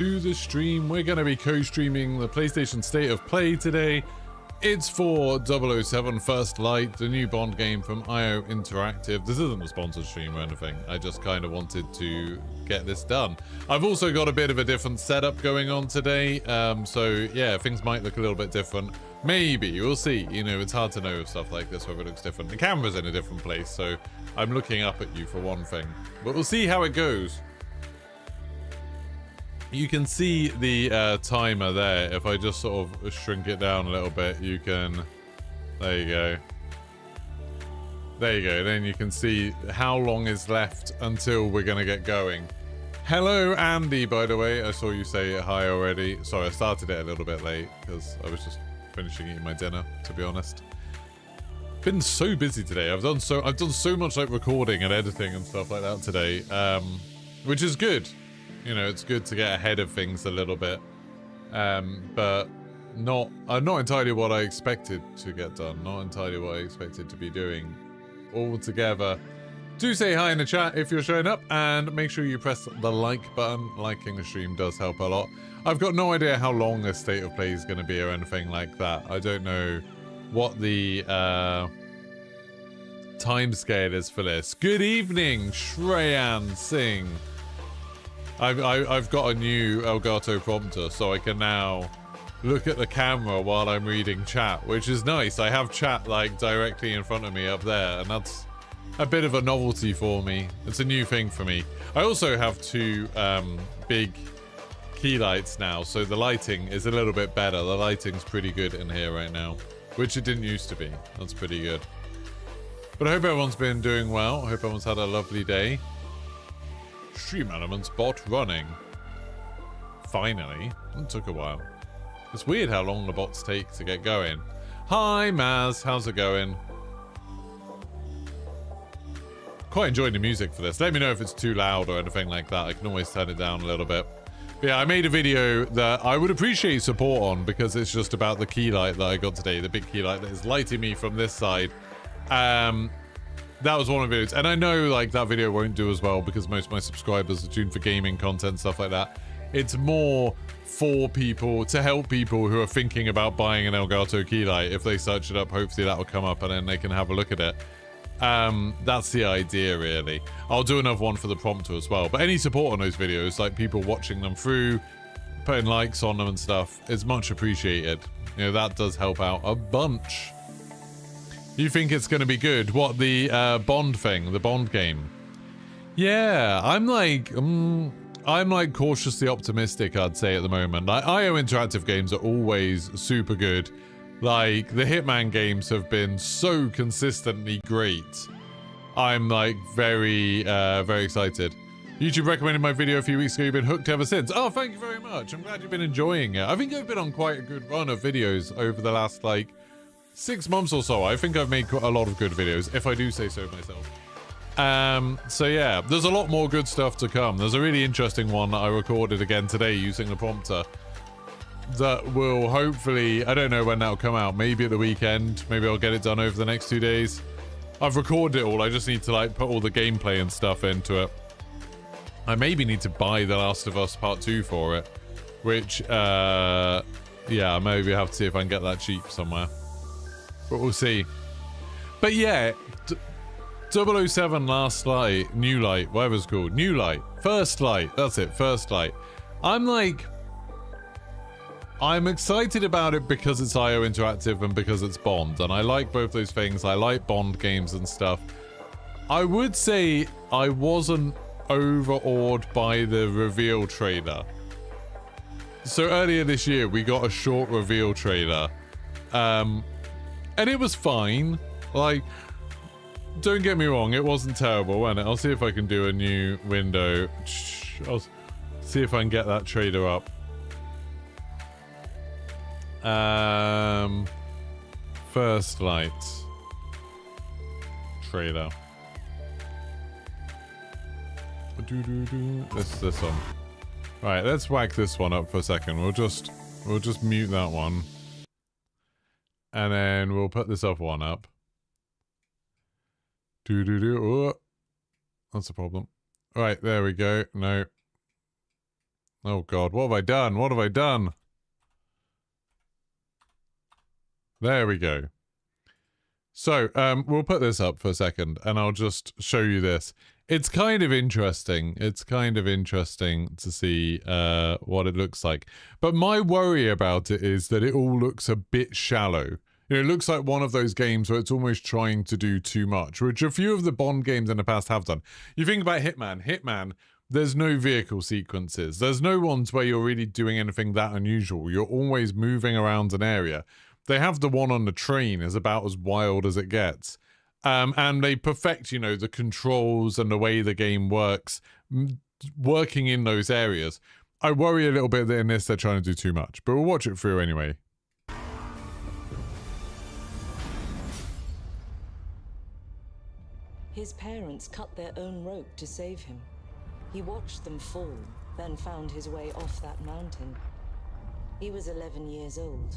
To the stream. We're going to be co-streaming the PlayStation State of Play today. It's for 007 First Light, the new Bond game from IO Interactive. This isn't a sponsored stream or anything. I just kind of wanted to get this done. I've also got a bit of a different setup going on today. So yeah, things might look a little bit different. Maybe, we'll see. You know, it's hard to know with stuff like this whether it looks different. The camera's in a different place, so I'm looking up at you for one thing. But we'll see how it goes. You can see the timer there. If I just sort of shrink it down a little bit, you can... There you go. There you go. Then you can see how long is left until we're going to get going. Hello, Andy, by the way. I saw you say hi already. Sorry, I started it a little bit late because I was just finishing eating my dinner, to be honest. Been so busy today. I've done so much like recording and editing and stuff like that today, which is good. You know, it's good to get ahead of things a little bit, but not entirely what I expected to get done. Not entirely what I expected to be doing altogether. Do say hi in the chat if you're showing up, and make sure you press the like button. Liking the stream does help a lot. I've got no idea how long a State of Play is going to be or anything like that. I don't know what the time scale is for this. Good evening, Shreyan Singh. I've got a new Elgato prompter, so I can now look at the camera while I'm reading chat, which is nice. I have chat like directly in front of me up there, and that's a bit of a novelty for me. It's a new thing for me. I also have two big key lights now, so the lighting is a little bit better. The lighting's pretty good in here right now, which it didn't used to be. That's pretty good. But I hope everyone's been doing well. I hope everyone's had a lovely day. Stream Elements bot running. Finally. It took a while. It's weird how long the bots take to get going. Hi Maz, how's it going? Quite enjoying the music for this. Let me know if it's too loud or anything like that. I can always turn it down a little bit. But yeah, I made a video that I would appreciate support on because it's just about the key light that I got today. The big key light that is lighting me from this side. That was one of the videos, and I know like that video won't do as well because most of my subscribers are tuned for gaming content, stuff like that. It's more for people, to help people who are thinking about buying an Elgato key light. If they search it up, hopefully that will come up and then they can have a look at it. That's the idea, really. I'll do another one for the prompter as well, but any support on those videos, like people watching them through, putting likes on them and stuff, is much appreciated. You know, that does help out a bunch. You think it's going to be good? What, the Bond thing, the Bond game? Yeah, I'm like cautiously optimistic, I'd say, at the moment. Like, IO Interactive games are always super good. Like, the Hitman games have been so consistently great. I'm like very excited. YouTube recommended my video a few weeks ago. You've been hooked ever since. Oh, thank you very much. I'm glad you've been enjoying it. I think I've been on quite a good run of videos over the last like 6 months or so. I think I've made a lot of good videos, if I do say so myself. So yeah, there's a lot more good stuff to come. There's a really interesting one that I recorded again today using the prompter that will hopefully, I don't know when that'll come out, maybe at the weekend, maybe I'll get it done over the next 2 days. I've recorded it all, I just need to like put all the gameplay and stuff into it. I maybe need to buy The Last of Us Part 2 for it, which yeah, maybe have to see if I can get that cheap somewhere. But we'll see. But yeah, 007 Last Light, New Light, whatever it's called. New Light. First Light. That's it. First Light. I'm excited about it because it's IO Interactive and because it's Bond. And I like both those things. I like Bond games and stuff. I would say I wasn't overawed by the reveal trailer. So earlier this year, we got a short reveal trailer. And it was fine. Like, don't get me wrong, it wasn't terrible, wasn't it? I'll see if I can do a new window. I'll see if I can get that trailer up. First Light trailer. This one. Right, let's whack this one up for a second. We'll just mute that one. And then we'll put this other one up. Oh, that's a problem. Right, there we go. No. Oh god, what have I done? What have I done? There we go. So, we'll put this up for a second, and I'll just show you this. It's kind of interesting. It's kind of interesting to see what it looks like. But my worry about it is that it all looks a bit shallow. You know, it looks like one of those games where it's almost trying to do too much, which a few of the Bond games in the past have done. You think about Hitman. Hitman, there's no vehicle sequences. There's no ones where you're really doing anything that unusual. You're always moving around an area. They have the one on the train is about as wild as it gets. And they perfect, you know, the controls and the way the game works, working in those areas. I worry a little bit that in this they're trying to do too much, but we'll watch it through anyway. His parents cut their own rope to save him. He watched them fall, then found his way off that mountain. He was 11 years old.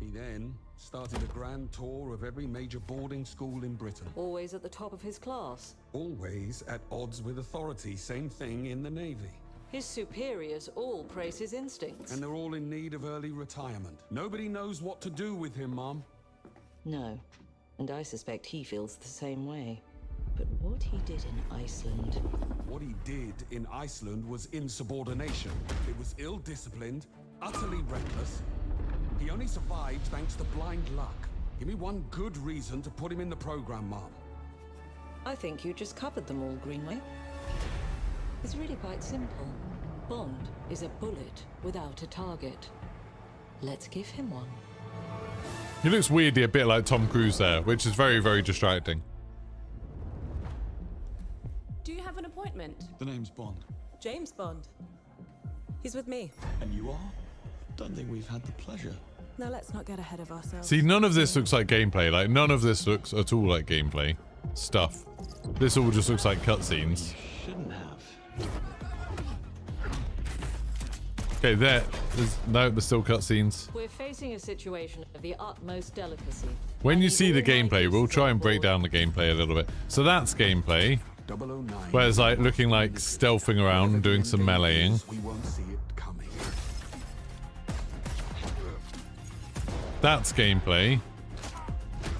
He then started a grand tour of every major boarding school in Britain. Always at the top of his class. Always at odds with authority, same thing in the Navy. His superiors all praise his instincts. And they're all in need of early retirement. Nobody knows what to do with him, Mom. No, and I suspect he feels the same way. But what he did in Iceland... What he did in Iceland was insubordination. It was ill-disciplined, utterly reckless. He only survived thanks to blind luck. Give me one good reason to put him in the program, Mom. I think you just covered them all, Greenway. It's really quite simple. Bond is a bullet without a target. Let's give him one. He looks weirdly a bit like Tom Cruise there, which is very, very distracting. Do you have an appointment? The name's Bond. James Bond. He's with me. And you are? Don't think we've had the pleasure. Now let's not get ahead of ourselves. See, none of this looks like gameplay. Like, none of this looks at all like gameplay stuff. This all just looks like cutscenes. Shouldn't have. Okay, there's still cutscenes. We're facing a situation of the utmost delicacy. When you see the gameplay, we'll try and break down the gameplay a little bit. So that's gameplay. 009. Where it's like looking like stealthing around and doing some meleeing. We won't see it coming. That's gameplay.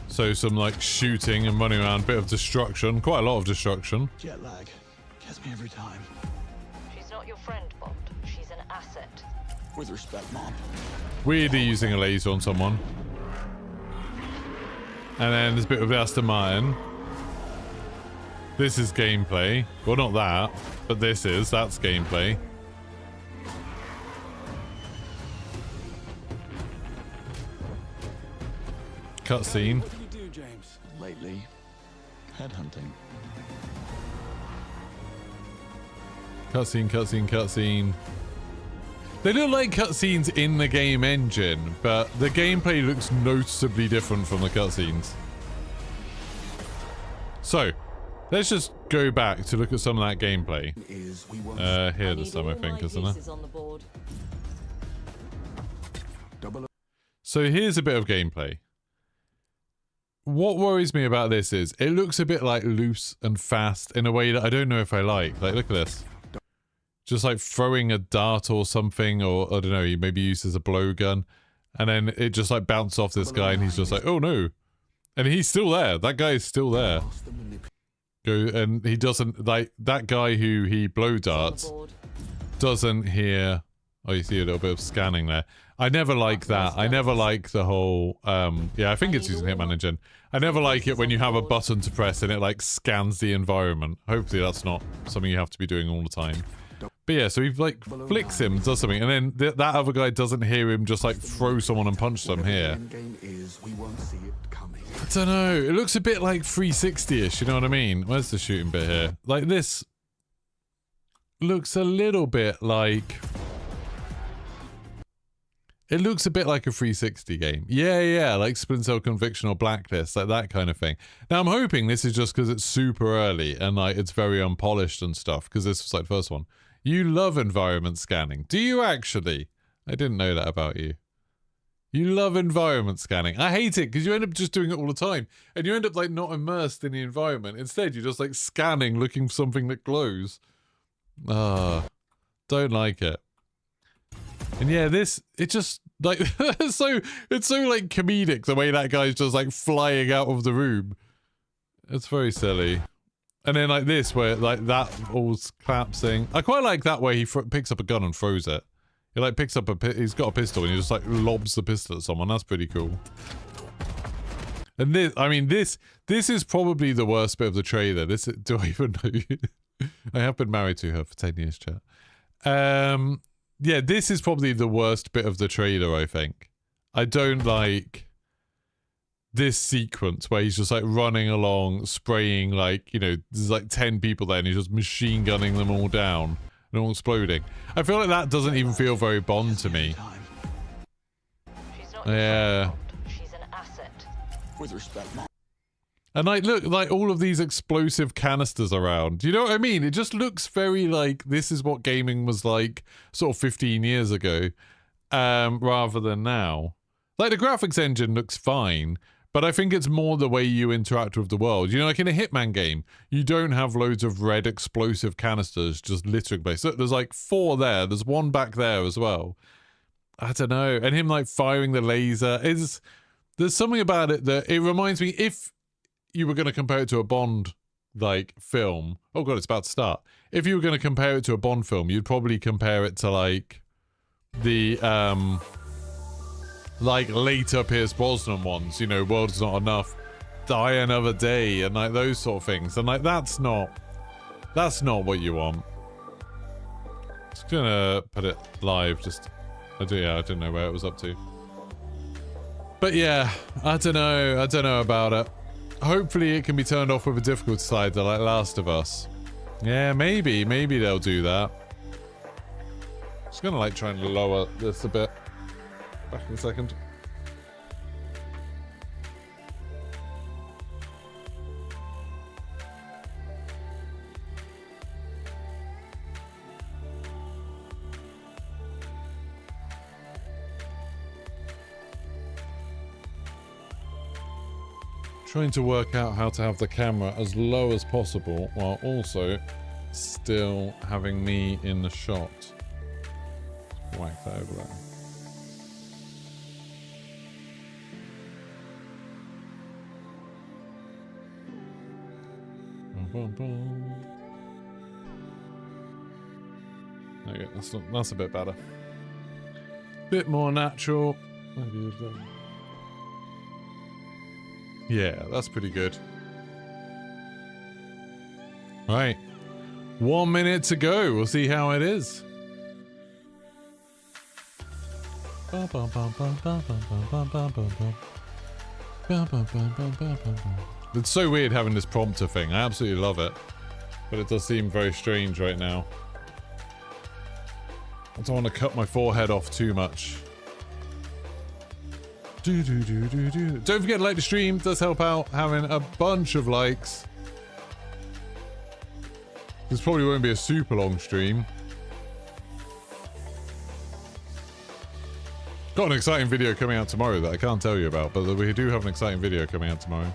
So some like shooting and running around, bit of destruction, quite a lot of destruction. Jet lag. Gets me every time. She's not your friend, Bond. She's an asset. With respect, Mom. Weirdly using a laser on someone. And then there's a bit of Aston Martin. This is gameplay. Well, not that, but that's gameplay. Cutscene. What do you do, James? Lately, headhunting. Cutscene. They look like cutscenes in the game engine, but the gameplay looks noticeably different from the cutscenes. So, let's just go back to look at some of that gameplay. Here this time, I think, isn't it? So here's a bit of gameplay. What worries me about this is it looks a bit like loose and fast in a way that I don't know if I like. Like, look at this. Just like throwing a dart or something, or I don't know, he maybe uses a blowgun, and then it just like bounces off this guy, and he's just like, oh no. And he's still there. That guy is still there. And he doesn't, like, that guy who he blow darts doesn't hear. Oh, you see a little bit of scanning there. I never like that. I never like the whole, yeah, I think it's using Hitman Engine. I never like it when you have a button to press and it like scans the environment. Hopefully that's not something you have to be doing all the time. But yeah, so he like flicks him, does something, and then that other guy doesn't hear him just like throw someone and punch them here. I don't know, it looks a bit like 360-ish, you know what I mean? Where's the shooting bit here? Like this looks a little bit like... It looks a bit like a 360 game. Yeah, like Splinter Cell Conviction or Blacklist, like that kind of thing. Now I'm hoping this is just because it's super early and like it's very unpolished and stuff, because this was like the first one. You love environment scanning. Do you actually? I didn't know that about you. You love environment scanning. I hate it because you end up just doing it all the time. And you end up like not immersed in the environment. Instead, you're just like scanning, looking for something that glows. Don't like it. And yeah, it just like it's so like comedic the way that guy's just like flying out of the room. It's very silly. And then like this where like that all collapsing. I quite like that way he picks up a gun and throws it. He like picks up he's got a pistol and he just like lobs the pistol at someone. That's pretty cool. And this, I mean, this is probably the worst bit of the trailer. Do I even know? I have been married to her for 10 years, chat. Yeah, this is probably the worst bit of the trailer, I think. I don't like this sequence where he's just like running along, spraying like, you know, there's like 10 people there and he's just machine gunning them all down and all exploding. I feel like that doesn't even feel very Bond to me. Yeah. With respect, Mom. And like, look, like all of these explosive canisters around. You know what I mean? It just looks very like this is what gaming was like sort of 15 years ago, rather than now. Like the graphics engine looks fine, but I think it's more the way you interact with the world. You know, like in a Hitman game, you don't have loads of red explosive canisters just littering place. Look, there's like 4 there. There's 1 back there as well. I don't know. And him like firing the laser is... There's something about it that it reminds me, if you were going to compare it to a Bond, like, film... Oh god, it's about to start. If you were going to compare it to a Bond film, you'd probably compare it to, like, the, like, later Pierce Brosnan ones. You know, World's Not Enough, Die Another Day, and, like, those sort of things. And, like, that's not what you want. Just gonna put it live, just... I didn't know where it was up to. But yeah, I don't know about it. Hopefully it can be turned off with a difficulty slider like Last of Us. Yeah, maybe they'll do that. Just gonna like try and lower this a bit. Back in a second. Trying to work out how to have the camera as low as possible while also still having me in the shot. Whack that over there. Okay, that's a bit better. Bit more natural. Yeah, that's pretty good. Right. 1 minute to go. We'll see how it is. It's so weird having this prompter thing. I absolutely love it. But it does seem very strange right now. I don't want to cut my forehead off too much. Don't forget to like the stream. It does help out having a bunch of likes. This probably won't be a super long stream. Got an exciting video coming out tomorrow that I can't tell you about, but we do have an exciting video coming out tomorrow.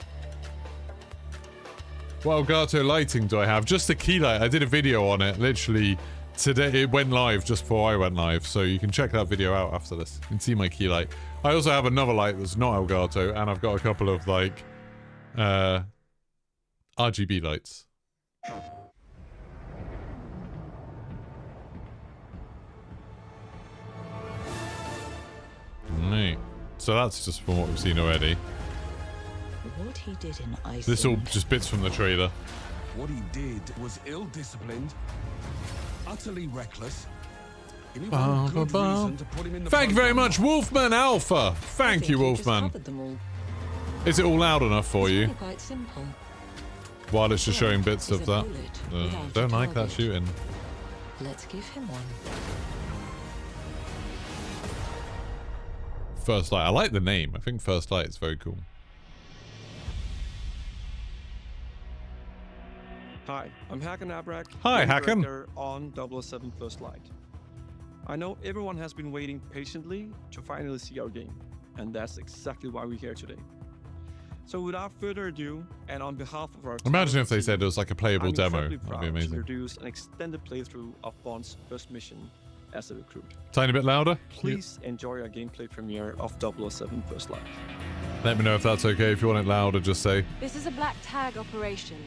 What Elgato lighting do I have? Just the key light. I did a video on it literally today. It went live just before I went live, so you can check that video out after this. You can see my key light. I also have another light that's not Elgato, and I've got a couple of like RGB lights. Right. So that's just from what we've seen already. What he did in Iceland. This all just bits from the trailer. What he did was ill-disciplined, utterly reckless. Give me one good reason to put him in the Thank you very front much, Wolfman Alpha. Thank you, Wolfman. Is it all loud enough for you? Quite simple. While it's just showing bits Is of a that. bullet without Don't a like that target. shooting. Let's give him one. First Light. I like the name. I think First Light is very cool. Hi, I'm Hakan Abrak. Hi, game Hakan. director on 007 First Light. I know everyone has been waiting patiently to finally see our game, and that's exactly why we're here today. So without further ado, and on behalf of our Imagine if they talented said it was like a playable I'm demo. incredibly That'd proud be to amazing. introduce an extended playthrough of Bond's first mission as a recruit. Tiny bit louder. Please enjoy our gameplay premiere of 007 First Light. Let me know if that's okay. If you want it louder, just say. This is a black tag operation,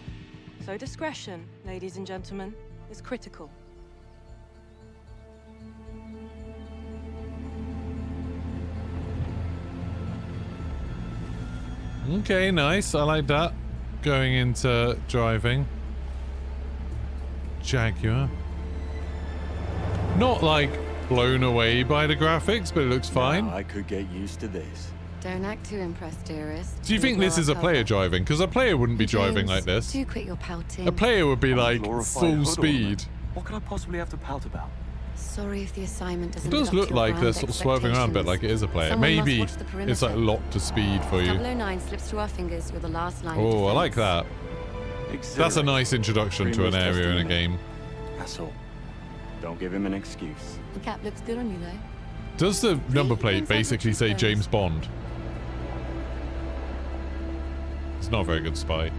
so discretion, ladies and gentlemen, is critical. Okay, nice. I like that. Going into driving. Jaguar. Not like blown away by the graphics, but it looks fine. Now I could get used to this. Don't act too impressed, dearest. Do you think this is a player driving? Because a player wouldn't be driving like this. Too quick your pouting. A player would be like full speed. What could I possibly have to pout about? Sorry if the assignment doesn't It does live up look to your like they're grand sort of swerving around a bit like it is a player. Someone must Maybe watch the perimeter. it's like locked to speed for you. 009 slips through our fingers. You're the last line of Oh, I like defense. that. That's a nice introduction to an area in a game. That's all. Don't give him an excuse. The cap looks good on you, though. Does the number plate things like basically say Richard James Bond? It's not a very good spy.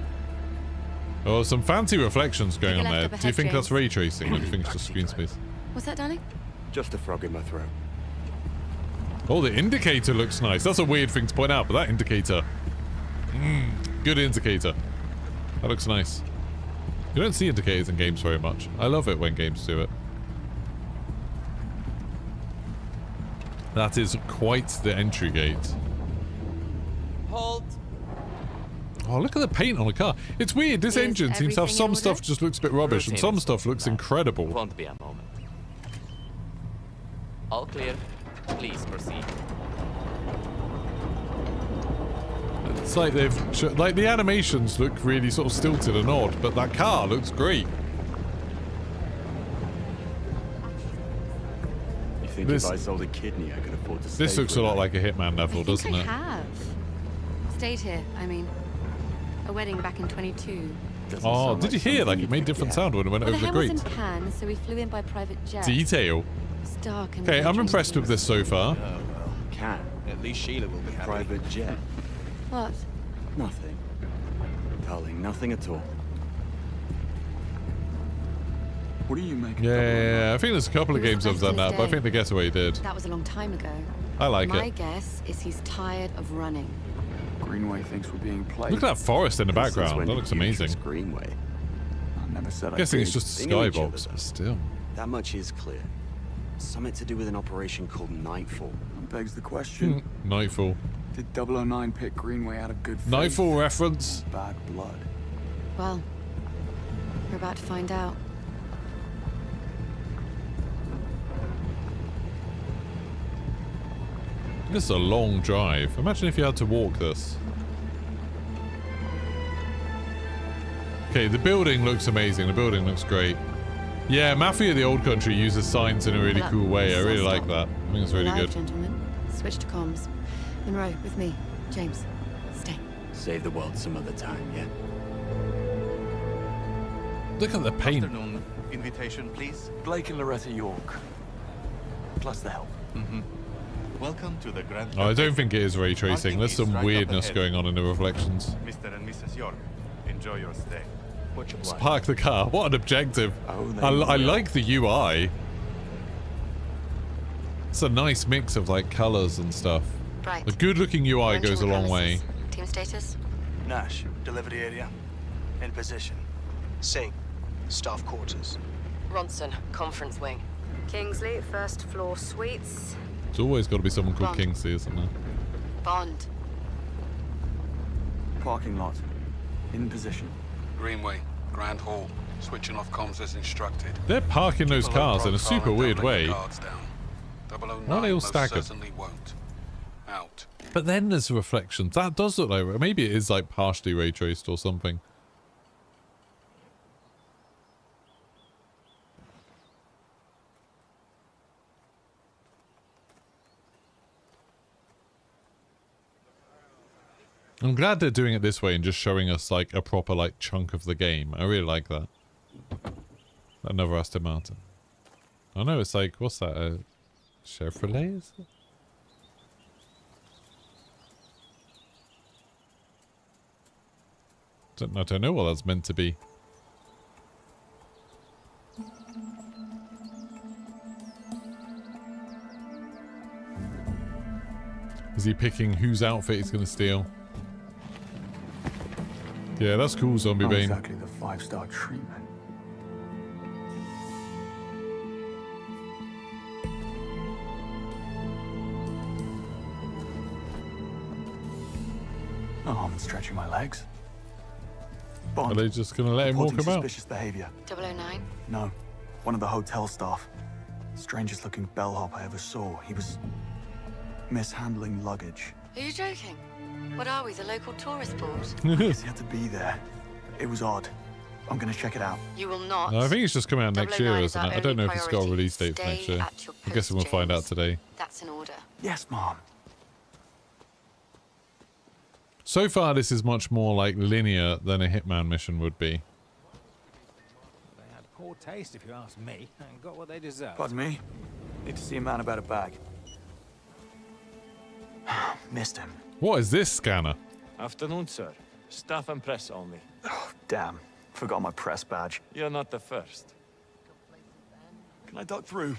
Oh, some fancy reflections going Take on a there. left up Do you ahead, think that's James. ray tracing or do you think it's just screen space? What's that, darling? Just a frog in my throat. Oh, the indicator looks nice. That's a weird thing to point out, but that indicator. Good indicator. That looks nice. You don't see indicators in games very much. I love it when games do it. That is quite the entry gate. Halt. Oh, look at the paint on the car. It's weird. This Is engine seems to have everything in some order? stuff just looks a bit rubbish and some stuff looks incredible. Won't be a moment. All clear. Please proceed. It's like like the animations look really sort of stilted and odd, but that car looks great. You think This- if I sold a kidney, I could afford to stay This looks for a lot night? like a Hitman level, I think doesn't I it? have. Stayed here, I mean. A wedding back in 22. Doesn't Oh, sound did you hear? something Like it you'd made different forget. sound when it went Well, the over the hen was grate. in Cannes, so we flew in by private jet. Detail. It was dark and Okay, I'm wintry. impressed with this so far. Oh, well, can. At least Sheila will be happy. Private jet. What? Nothing. Darling, nothing at all. What do you make of Yeah, I think there's a couple of He was games that have the done best that, in but I his think the Getaway did. That was a long time ago. I like My it. guess is he's tired of running. Greenway thinks we're being played. Look at that forest in the Since background. when That did looks you amazing. trust Greenway. I never said I'm I guessing it's did. just a They knew each other, skybox, though. but still. That much is clear. Something to do with an operation called Nightfall. That begs the question. Nightfall. Did 009 pick Greenway out of good faith? Nightfall reference. Bad blood. Well, we're about to find out. This is a long drive. Imagine if you had to walk this. Okay, the building looks amazing. The building looks great. Yeah, Mafia the Old Country uses signs in a really cool way. I really like that. I think it's really Live, good. gentlemen. Switch to comms. Monroe, with me. James, stay. Save the world some other time, yeah? Look at the paint. Afternoon. Invitation, please. Blake and Loretta York. Plus the help. Welcome to the Grand. Oh, I don't think it is ray tracing. There's some weirdness going on in the reflections. Mr. and Mrs. York, enjoy your stay. Much Let's obliged. park the car. What an objective. Oh, they I will. like the UI. It's a nice mix of like colors and stuff. Right. A good looking UI Entering goes a the long way. premises. Team status? Nash, delivery area. In position. Singh, staff quarters. Ronson, conference wing. Kingsley, first floor suites. There's always got to be someone called Bond. Kingsley, isn't there? Bond. Parking lot. In position. Greenway, Grand Hall. Switching off comms as instructed. They're parking those Keep a low cars in a profile super and weird don't let way. your guards down. 009 Why are they all most staggered? certainly won't. Out. But then there's reflections. That does look like maybe it is like partially ray traced or something. I'm glad they're doing it this way and just showing us like a proper like chunk of the game. I really like that. Another Aston Martin. Oh no, it's like, what's that? A Chevrolet? Is it? I don't know what that's meant to be. Is he picking whose outfit he's going to steal? Yeah, that's cool, Zombie Not Bane. exactly the 5-star treatment. Oh, I'm stretching my legs. Bond, Are they just going to let him walk reporting about? suspicious behavior. 009? No, one of the hotel staff. Strangest looking bellhop I ever saw. He was mishandling luggage. Are you joking? What are we, the local tourist board? I guess he had to be there. It was odd. I'm gonna check it out. You will not. No, I think it's just coming out next 009 year, is isn't our it? I don't know only if it's got a priority. release date for Stay next year. at your I guess we'll post, find out James. today. That's an order. Yes, Mom. So far, this is much more like linear than a Hitman mission would be. They had poor taste, if you ask me, and got what they deserved. Pardon me? Need to see a man about a bag. Missed him. What is this scanner? Afternoon, sir. Staff and press only. Oh, damn. Forgot my press badge. You're not the first. Can I duck through?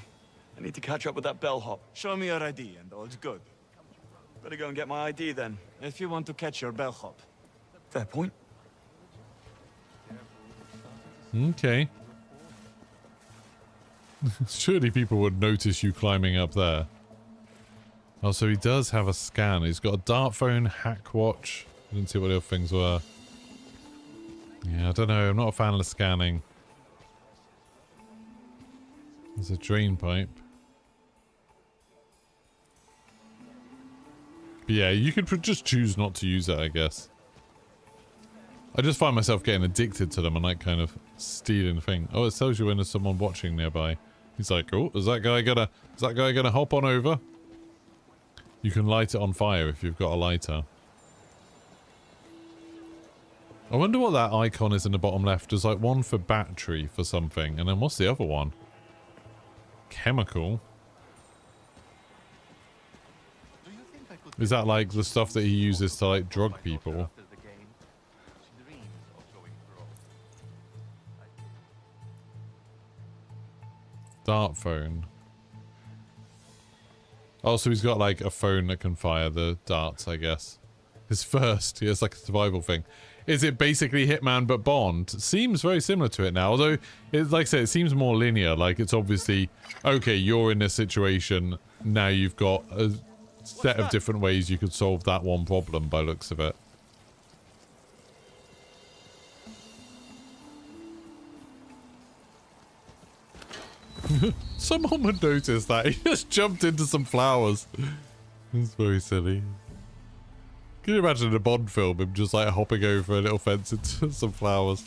I need to catch up with that bellhop. Show me your ID and all's good. Better go and get my ID then. If you want to catch your bellhop. Fair point. Okay. Surely people would notice you climbing up there. Oh, so he does have a scan. He's got a dart phone, hack watch. I didn't see what the other things were. Yeah, I don't know. I'm not a fan of the scanning. There's a drain pipe. But yeah, you could just choose not to use it, I guess. I just find myself getting addicted to them and like kind of stealing the thing. Oh, it tells you when there's someone watching nearby. He's like, oh, is that guy gonna hop on over? You can light it on fire if you've got a lighter. I wonder what that icon is in the bottom left. There's like one for battery for something. And then what's the other one? Chemical. Is that like the stuff that he uses to like drug people? Dart phone. Oh, so he's got like a phone that can fire the darts, I guess. His first. He has like a survival thing. Is it basically Hitman but Bond? Seems very similar to it now. Although, like I said, it seems more linear. Like it's obviously, okay, you're in this situation. Now you've got a set of different ways you could solve that one problem by looks of it. Someone would notice that. He just jumped into some flowers. It's very silly. Can you imagine in a Bond film him just like hopping over a little fence into some flowers?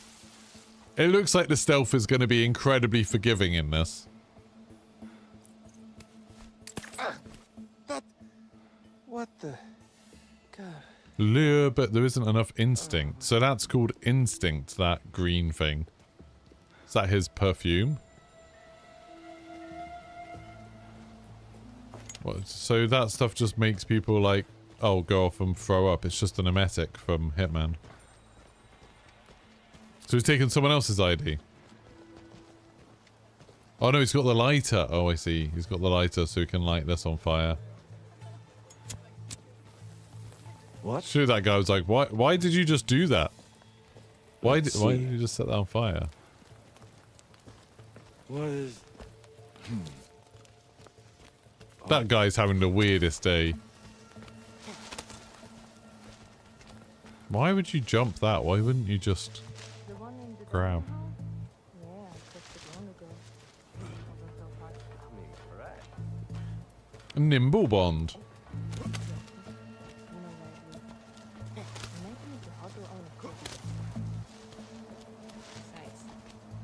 It looks like the stealth is going to be incredibly forgiving in this. What the... God. Lure, but there isn't enough instinct. So that's called instinct, that green thing. Is that his perfume? What, so that stuff just makes people like, oh, go off and throw up. It's just an emetic from Hitman. So he's taken someone else's ID. Oh no, he's got the lighter. Oh, I see. He's got the lighter so he can light this on fire. What? Sure, that guy was like, why did you just do that? Why did you just set that on fire? What is... That guy's having the weirdest day. Why would you jump that? Why wouldn't you just grab? A nimble Bond.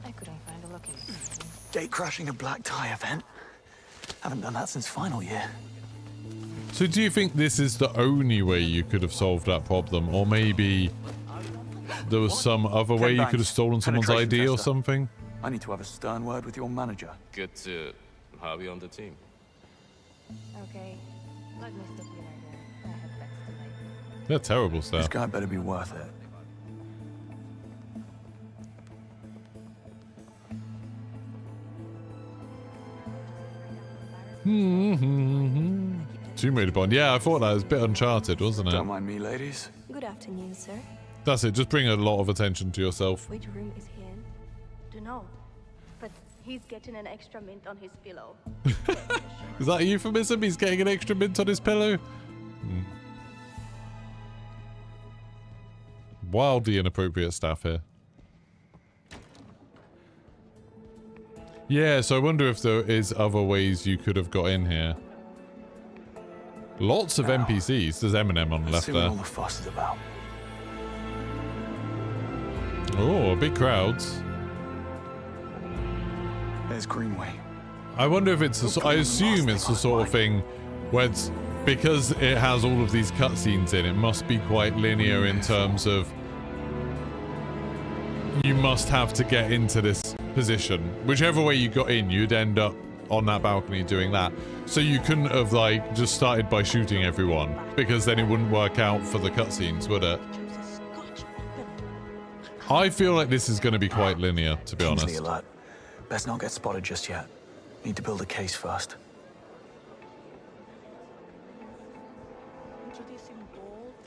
I couldn't find a looking. Gate crashing a black tie event. Haven't done that since final year. So do you think this is the only way you could have solved that problem? Or maybe there was some other way you could have stolen someone's ID or something? I need to have a stern word with your manager. Good to have you on the team. Okay, let me stop you right there. I have bets tonight. They're terrible This stuff. guy better be worth it. Tomb Raider Bond. Yeah, I thought that was a bit Uncharted, wasn't it? Don't mind me, ladies. Good afternoon, sir. That's it. Just bring a lot of attention to yourself. Which room is he in? Dunno. But he's getting an extra mint on his pillow. Is that a euphemism? He's getting an extra mint on his pillow? Wildly inappropriate stuff here. Yeah, so I wonder if there is other ways you could have got in here. Lots of NPCs. There's Eminem on the left See what there. all the fuss is about. Oh, big crowds. There's Greenway. I wonder if it's I assume it's the sort of thing where it's because it has all of these cutscenes in, it must be quite linear in terms of you must have to get into this position. Whichever way you got in, you'd end up on that balcony doing that. So you couldn't have like just started by shooting everyone, because then it wouldn't work out for the cutscenes, would it? I feel like this is going to be quite linear, to be Kingsley honest. alert. Best not get spotted just yet. Need to build a case first.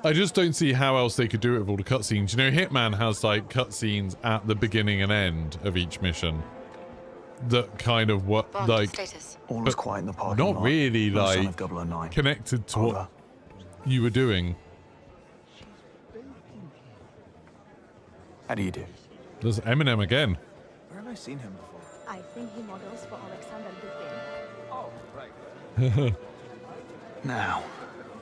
I just don't see how else they could do it with all the cutscenes. You know, Hitman has like cutscenes at the beginning and end of each mission that kind of what like All was quiet in the parking not lot. really No sign like of 009. connected to what you were doing. How do you do? There's Eminem again. Where have I seen him before? I think he models for Alexander Dupin. Oh, right. Now,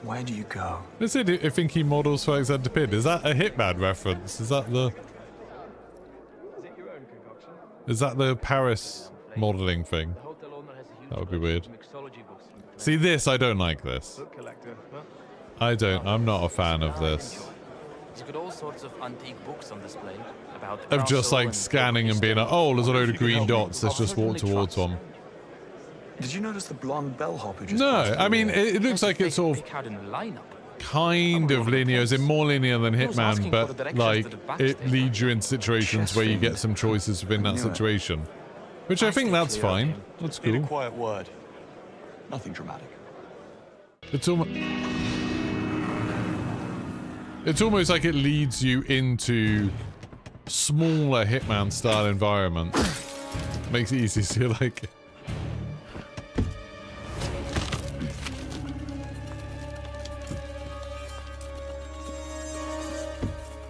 where do you go? Is it? I think he models for Alexander Pin. Is that a Hitman reference? Is that the? Is that the Paris modeling thing? That would be weird. See this? I don't like this. I don't. I'm not a fan of this. He's got all sorts of antique books on display about Of just like scanning and being like, oh, there's a load of green dots. Let's just walk towards one. Did you notice the blonde bellhop who just No, passed I through mean there? it looks like it's sort of kind of linear, as in more linear than Hitman, but like it leads you into situations where you get some choices within that situation, which I think that's fine. That's Need a cool. quiet word. Nothing dramatic. It's almost like it leads you into smaller Hitman style environments. Makes it easy to like.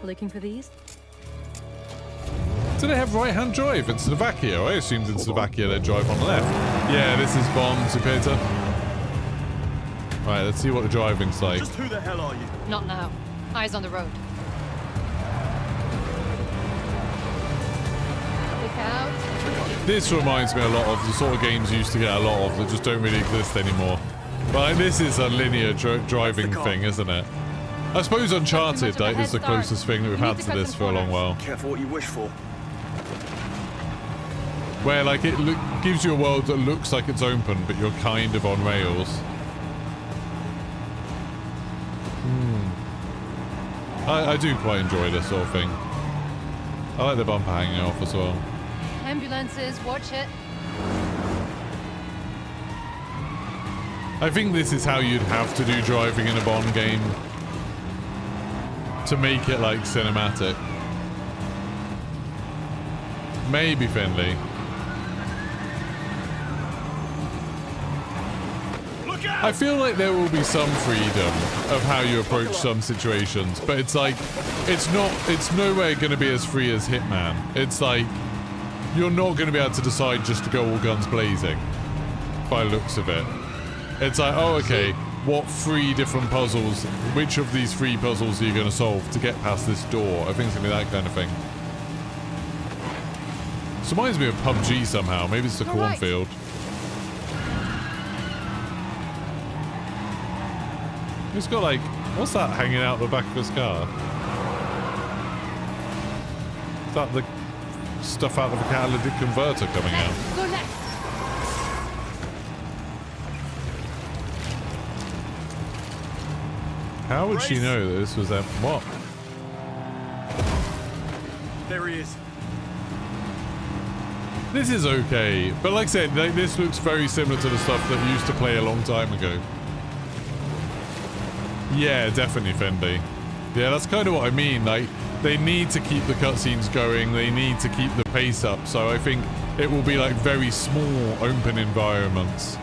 Looking for these? Do they have right-hand drive in Slovakia? I assumed in Slovakia they drive on the left. Yeah, this is Bond, Zupeta. Right, let's see what the driving's like. Just who the hell are you? Not now. Eyes on the road. Look out. This reminds me a lot of the sort of games you used to get a lot of that just don't really exist anymore. But like, this is a linear driving thing, isn't it? I suppose Uncharted is the closest thing that we've had to this for a long while. Careful what you wish for. Where like it gives you a world that looks like it's open, but you're kind of on rails. I do quite enjoy this sort of thing. I like the bumper hanging off as well. Ambulances, watch it. I think this is how you'd have to do driving in a Bond game to make it like cinematic. Maybe Finley. I feel like there will be some freedom of how you approach some situations, but it's like, it's nowhere going to be as free as Hitman. It's like, you're not going to be able to decide just to go all guns blazing, by the looks of it. It's like, oh, okay, what 3 different puzzles, which of these 3 puzzles are you going to solve to get past this door? I think it's going to be that kind of thing. This reminds me of PUBG somehow. Maybe it's the cornfield. He's got like, what's that hanging out the back of his car? Is that the stuff out of the catalytic converter coming out? Go left. How would she know that this was them? What? There he is. This is okay, but like I said, like, this looks very similar to the stuff that we used to play a long time ago. Yeah, definitely, Fendi. Yeah, that's kind of what I mean. Like, they need to keep the cutscenes going. They need to keep the pace up. So I think it will be like very small open environments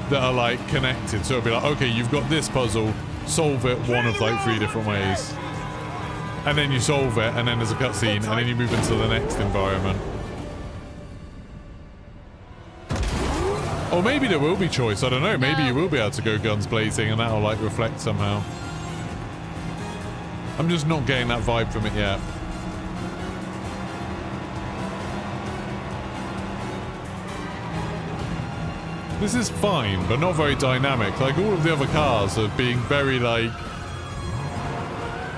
that are like connected. So it'll be like, okay, you've got this puzzle, solve it one of like 3 different ways. And then you solve it, and then there's a cutscene, and then you move into the next environment. Or maybe there will be choice, I don't know. Maybe you will be able to go guns blazing and that'll like reflect somehow. I'm just not getting that vibe from it yet. This is fine, but not very dynamic. Like, all of the other cars are being very, like,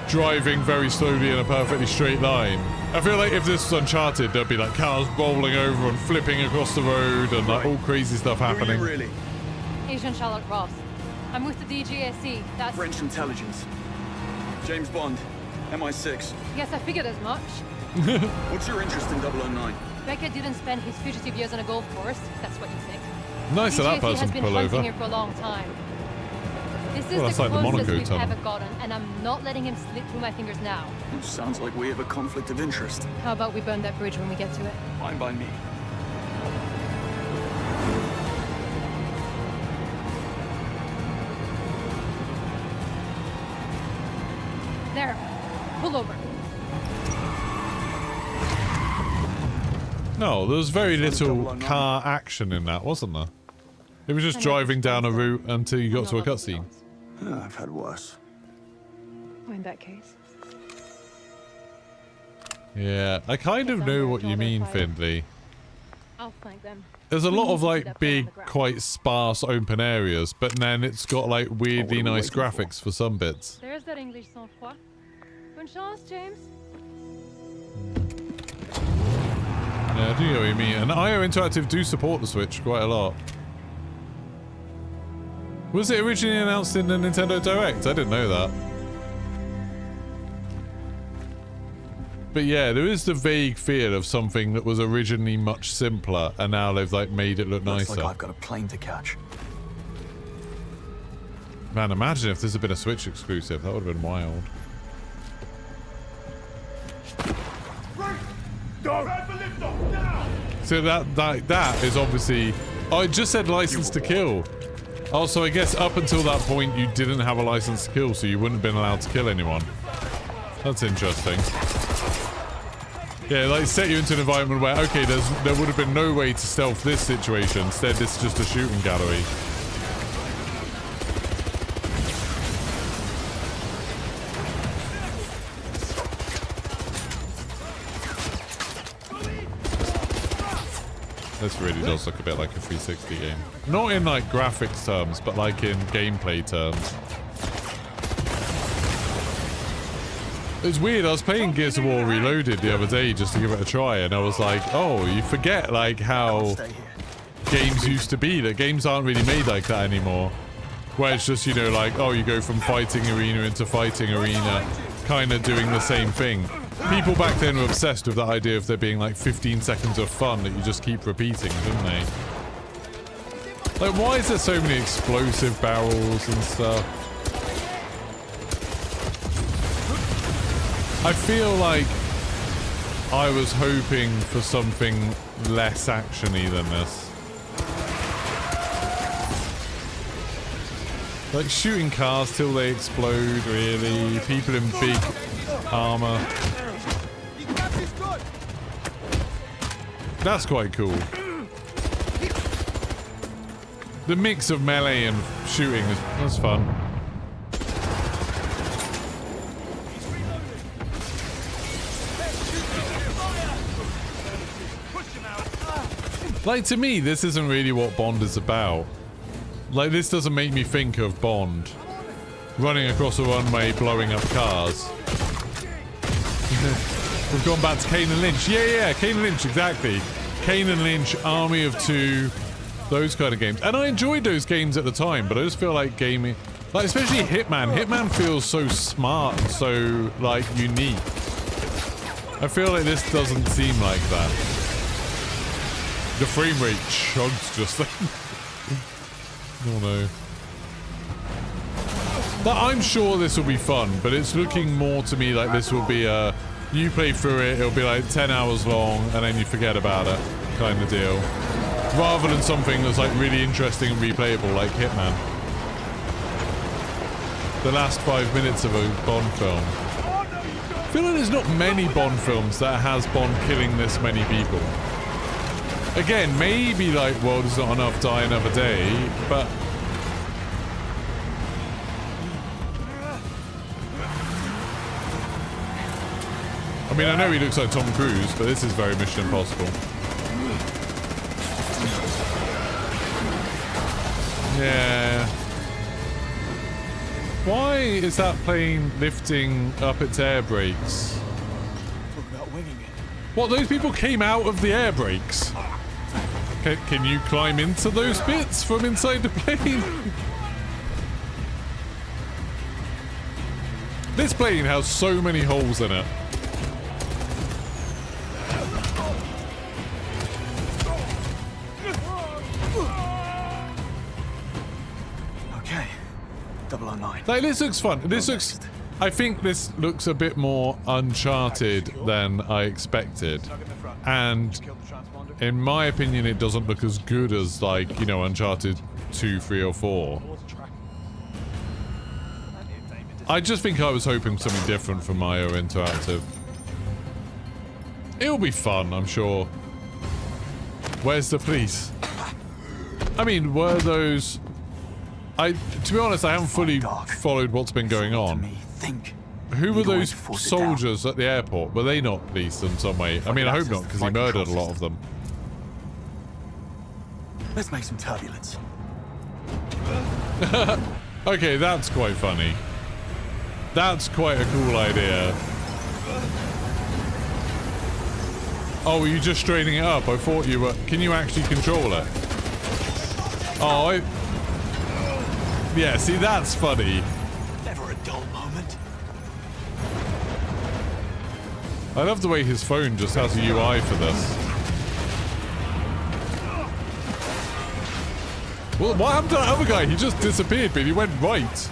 driving very slowly in a perfectly straight line. I feel like if this was Uncharted, there'd be, like, cars rolling over and flipping across the road and, like, all crazy stuff happening. Really? Agent Charlotte Ross. I'm with the DGSC. That's... French intelligence. James Bond. MI6. Yes, I figured as much. What's your interest in 009? Beckett didn't spend his fugitive years on a golf course. That's what you think. Nice of that person has been pull hunting over. him for a long time. This is Well, that's the like the closest Monaco we've tunnel. ever gotten, and I'm not letting him slip through my fingers now. Sounds like we have a conflict of interest. How about we burn that bridge when we get to it? Fine by me. There. Pull over. No, there was very little car action in that, wasn't there? It was just driving down a route until you got to a cutscene. I've had worse. Oh, in that case. Yeah, I kind of know what you mean, Findlay. I'll thank them. There's a We lot need of to like get big, that on the ground. quite sparse open areas, but then it's got like weirdly nice graphics for some bits. There's that English sang-froid. Bonne chance, James. Yeah, I do know what you mean. And IO Interactive do support the Switch quite a lot. Was it originally announced in the Nintendo Direct? I didn't know that. But yeah, there is the vague feel of something that was originally much simpler, and now they've like made it look Looks nicer. like I've got a plane to catch. Man, imagine if this had been a Switch exclusive. That would have been wild. So that is obviously... Oh, it just said license to kill. Oh, so I guess up until that point you didn't have a license to kill, so you wouldn't have been allowed to kill anyone. That's interesting. Yeah, like set you into an environment where, okay, there would have been no way to stealth this situation. Instead, this is just a shooting gallery. This really does look a bit like a 360 game. Not in like graphics terms, but like in gameplay terms. It's weird, I was playing Gears of War Reloaded the other day just to give it a try, and I was like, oh, you forget like how games used to be, that games aren't really made like that anymore. Where it's just, you know, like, oh, you go from fighting arena into fighting arena, kind of doing the same thing. People back then were obsessed with that idea of there being like 15 seconds of fun that you just keep repeating, didn't they? Like, why is there so many explosive barrels and stuff? I feel like I was hoping for something less actiony than this. Like shooting cars till they explode, really. People in big armor. That's quite cool. The mix of melee and shooting that's fun. Like, to me, this isn't really what Bond is about. Like, this doesn't make me think of Bond running across a runway, blowing up cars. We've gone back to Kane and Lynch. Yeah, Kane and Lynch, exactly. Kane and Lynch, Army of Two, those kind of games. And I enjoyed those games at the time, but I just feel like gaming... Like, especially Hitman. Hitman feels so smart and so, like, unique. I feel like this doesn't seem like that. The frame rate chugs just then. Oh no. But I'm sure this will be fun, but it's looking more to me like this will be a... You play through it, it'll be like 10 hours long, and then you forget about it, kind of deal. Rather than something that's like really interesting and replayable, like Hitman. The last 5 minutes of a Bond film. I feel like there's not many Bond films that has Bond killing this many people. Again, maybe like World Is Not Enough, Die Another Day, but... I mean, I know he looks like Tom Cruise, but this is very Mission Impossible. Yeah. Why is that plane lifting up its air brakes? Talk about winging it. What, those people came out of the air brakes? Can you climb into those bits from inside the plane? This plane has so many holes in it. Okay, 009. Like, this looks fun. This looks... I think this looks a bit more Uncharted than I expected. And in my opinion, it doesn't look as good as, like, you know, Uncharted 2, 3, or 4. I just think I was hoping something different from IO Interactive. It'll be fun, I'm sure. Where's the police? I mean, were those... to be honest, I haven't fully followed what's been going on. Who were those soldiers at the airport? Were they not police in some way? I mean, I hope not, because he murdered a lot of them. Let's make some turbulence. Okay, that's quite funny. That's quite a cool idea. Oh, were you just straining it up? I thought you were... Can you actually control it? Oh, yeah, see, that's funny. Never a dull moment. I love the way his phone just has a UI for this. Well, what happened to that other guy? He just disappeared, but he went right.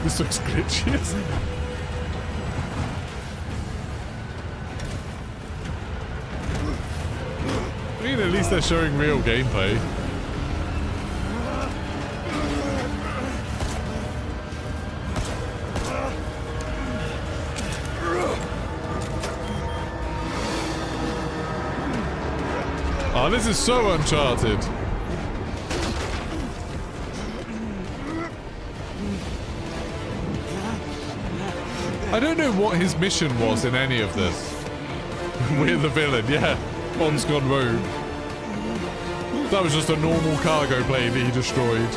This looks glitchy, isn't it? I mean, at least they're showing real gameplay. Oh, this is so Uncharted. I don't know what his mission was in any of this. We're the villain, yeah. Bond's gone rogue. That was just a normal cargo plane that he destroyed.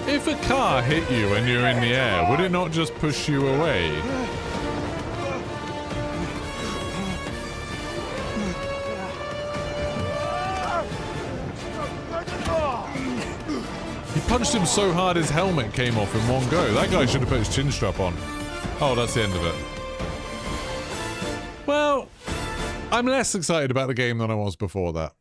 If a car hit you when you're in the air, would it not just push you away? He punched him so hard his helmet came off in one go. That guy should have put his chin strap on. Oh, that's the end of it. Well, I'm less excited about the game than I was before that.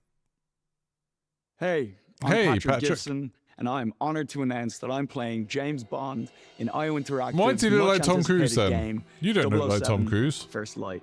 Hey, I'm Patrick Gibson, and I'm honored to announce that I'm playing James Bond in IO Interactive's Why does he look like Tom Cruise then? Game, You don't look like Tom Cruise. First Light.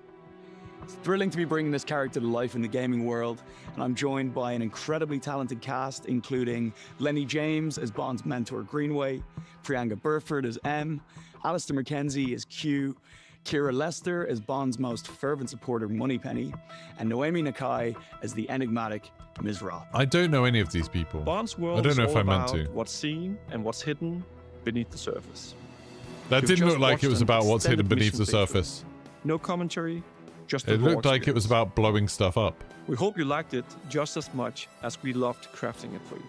It's thrilling to be bringing this character to life in the gaming world, and I'm joined by an incredibly talented cast, including Lenny James as Bond's mentor Greenway, Priyanka Burford as M, Alistair McKenzie as Q, Kira Lester as Bond's most fervent supporter Moneypenny, and Noemi Nakai as the enigmatic Ms. Ra. I don't know any of these people. Bond's world I don't know is if all I meant about to. what's seen and what's hidden beneath the surface. That You've didn't just look like watched it was an about what's hidden extended beneath the mission playthrough. surface. No commentary, just the It raw looked like it was experience. about blowing stuff up. We hope you liked it just as much as we loved crafting it for you.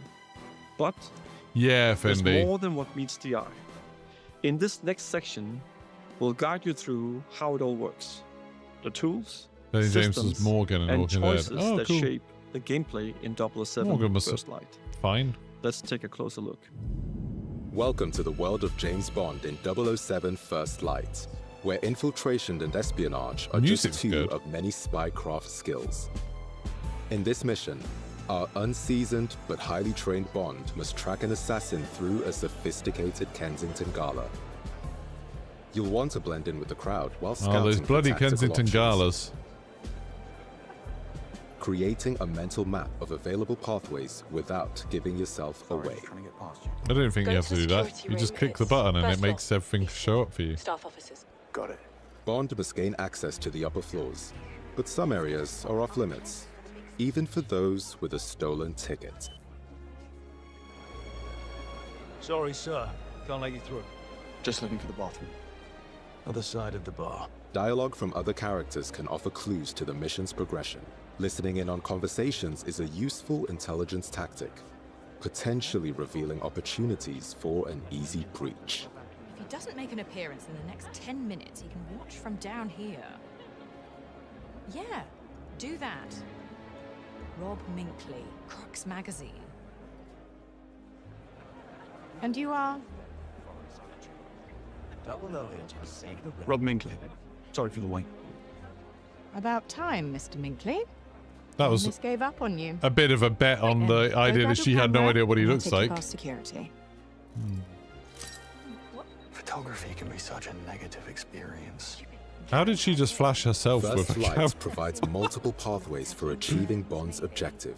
But Yeah, there's Fendi. more than what meets the eye. In this next section, we'll guide you through how it all works. The tools, Lenny James systems, as Morgan in and Walking Dead. choices Oh, that cool. shape the gameplay in 007 Morgan was First Light. fine. Let's take a closer look. Welcome to the world of James Bond in 007 First Light, where infiltration and espionage are just two of many spycraft skills. In this mission, our unseasoned but highly trained Bond must track an assassin through a sophisticated Kensington gala. You'll want to blend in with the crowd while scouting those for bloody tactical Kensington options. galas. Creating a mental map of available pathways without giving yourself away. I don't think you have to do that. You just click the button and it makes everything show up for you. Staff officers. Got it. Bond must gain access to the upper floors, but some areas are off limits, even for those with a stolen ticket. Sorry, sir. Can't let you through. Just looking for the bathroom. Other side of the bar. Dialogue from other characters can offer clues to the mission's progression. Listening in on conversations is a useful intelligence tactic, potentially revealing opportunities for an easy breach. If he doesn't make an appearance in the next 10 minutes, he can watch from down here. Yeah, do that. Rob Minkley, Crux Magazine. And you are? Rob Minkley. Sorry for the wait. About time, Mr. Minkley. That was Miss gave up on you. a bit of a bet on the idea that she had no idea what he looks like. Security. Photography can be such a negative experience. How did she just flash herself with First a Light camera? provides multiple pathways for achieving Bond's objective,